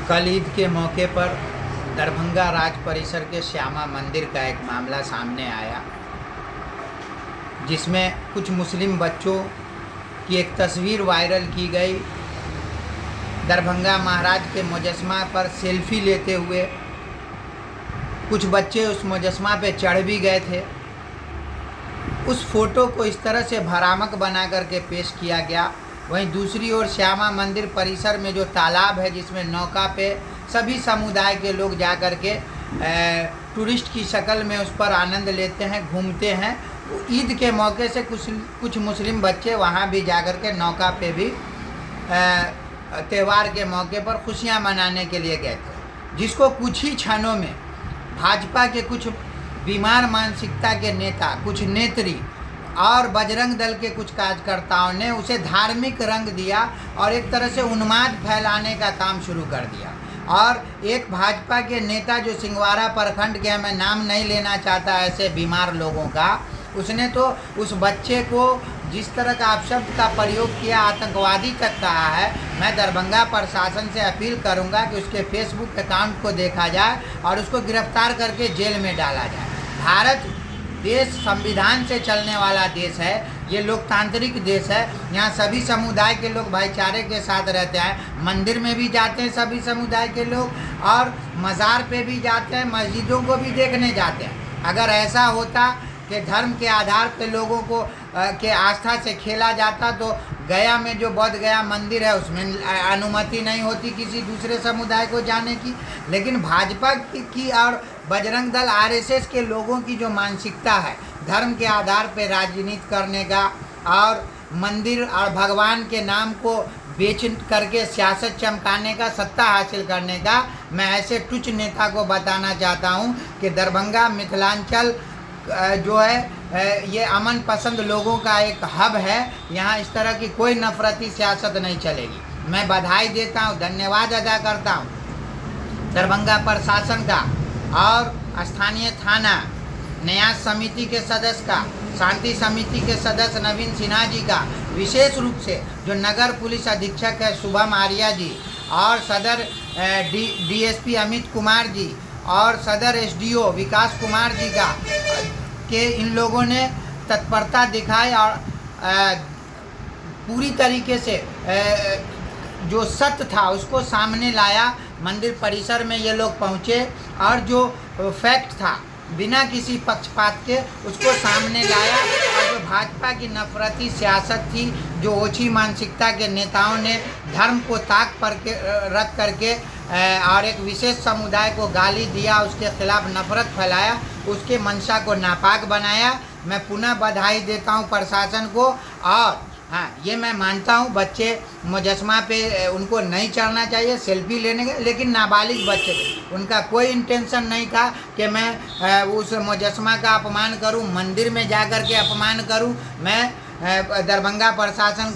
कल ईद के मौके पर दरभंगा राज परिसर के श्यामा मंदिर का एक मामला सामने आया, जिसमें कुछ मुस्लिम बच्चों की एक तस्वीर वायरल की गई। दरभंगा महाराज के मुजस्मा पर सेल्फी लेते हुए कुछ बच्चे उस मुजस्मा पे चढ़ भी गए थे। उस फोटो को इस तरह से भ्रामक बना करके पेश किया गया। वहीं दूसरी ओर श्यामा मंदिर परिसर में जो तालाब है, जिसमें नौका पे सभी समुदाय के लोग जा कर के टूरिस्ट की शक्ल में उस पर आनंद लेते हैं, घूमते हैं। ईद के मौके से कुछ मुस्लिम बच्चे वहाँ भी जा कर के नौका पे भी त्यौहार के मौके पर खुशियाँ मनाने के लिए गए थे, जिसको कुछ ही क्षणों में भाजपा के कुछ बीमार मानसिकता के नेता, कुछ नेत्री और बजरंग दल के कुछ कार्यकर्ताओं ने उसे धार्मिक रंग दिया और एक तरह से उन्माद फैलाने का काम शुरू कर दिया। और एक भाजपा के नेता जो सिंहवाड़ा प्रखंड के, मैं नाम नहीं लेना चाहता ऐसे बीमार लोगों का, उसने तो उस बच्चे को जिस तरह का अपशब्द का प्रयोग किया, आतंकवादी तक कहा है। मैं दरभंगा प्रशासन से अपील करूंगा कि उसके फेसबुक अकाउंट को देखा जाए और उसको गिरफ्तार करके जेल में डाला जाए। भारत देश संविधान से चलने वाला देश है, ये लोकतांत्रिक देश है। यहाँ सभी समुदाय के लोग भाईचारे के साथ रहते हैं। मंदिर में भी जाते हैं सभी समुदाय के लोग और मज़ार पे भी जाते हैं, मस्जिदों को भी देखने जाते हैं। अगर ऐसा होता कि धर्म के आधार पे लोगों को के आस्था से खेला जाता तो गया में जो बोध गया मंदिर है उसमें अनुमति नहीं होती किसी दूसरे समुदाय को जाने की। लेकिन भाजपा की और बजरंग दल आरएसएस के लोगों की जो मानसिकता है, धर्म के आधार पर राजनीति करने का और मंदिर और भगवान के नाम को बेच करके सियासत चमकाने का, सत्ता हासिल करने का, मैं ऐसे तुच्छ नेता को बताना चाहता हूं कि दरभंगा मिथिलांचल जो है ये अमन पसंद लोगों का एक हब है। यहाँ इस तरह की कोई नफरती सियासत नहीं चलेगी। मैं बधाई देता हूँ, धन्यवाद अदा करता हूँ दरभंगा प्रशासन का और स्थानीय थाना न्यास समिति के सदस्य का, शांति समिति के सदस्य नवीन सिन्हा जी का, विशेष रूप से जो नगर पुलिस अधीक्षक है शुभम आर्या जी और सदर डीएसपी अमित कुमार जी और सदर एसडीओ विकास कुमार जी का कि इन लोगों ने तत्परता दिखाई और पूरी तरीके से जो सत्य था उसको सामने लाया। मंदिर परिसर में ये लोग पहुँचे और जो फैक्ट था बिना किसी पक्षपात के उसको सामने लाया। और जो भाजपा की नफरती सियासत थी, जो ओछी मानसिकता के नेताओं ने धर्म को ताक पर के रख करके और एक विशेष समुदाय को गाली दिया, उसके खिलाफ नफरत फैलाया, उसके मंशा को नापाक बनाया। मैं पुनः बधाई देता हूं प्रशासन को। और हाँ, ये मैं मानता हूँ बच्चे मुजस्मा पे उनको नहीं चढ़ना चाहिए सेल्फी लेने के, लेकिन नाबालिग बच्चे थे, उनका कोई इंटेंशन नहीं था कि मैं उस मुजस्मा का अपमान करूँ, मंदिर में जा कर के अपमान करूँ। मैं दरभंगा प्रशासन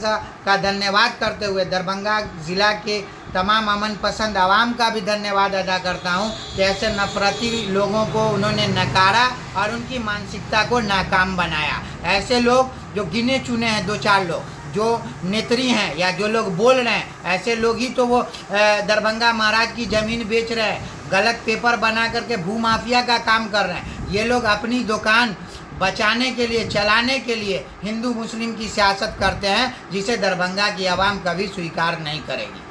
का धन्यवाद करते हुए दरभंगा ज़िला के तमाम अमन पसंद आवाम का भी धन्यवाद अदा करता हूँ कि ऐसे नफरती लोगों को उन्होंने नकारा और उनकी मानसिकता को नाकाम बनाया। ऐसे लोग जो गिने चुने हैं, दो चार लोग जो नेत्री हैं या जो लोग बोल रहे हैं, ऐसे लोग ही तो वो दरभंगा महाराज की ज़मीन बेच रहे हैं, गलत पेपर बना करके भूमाफिया का काम कर रहे हैं। ये लोग अपनी दुकान बचाने के लिए, चलाने के लिए हिंदू मुस्लिम की सियासत करते हैं, जिसे दरभंगा की आवाम कभी स्वीकार नहीं करेगी।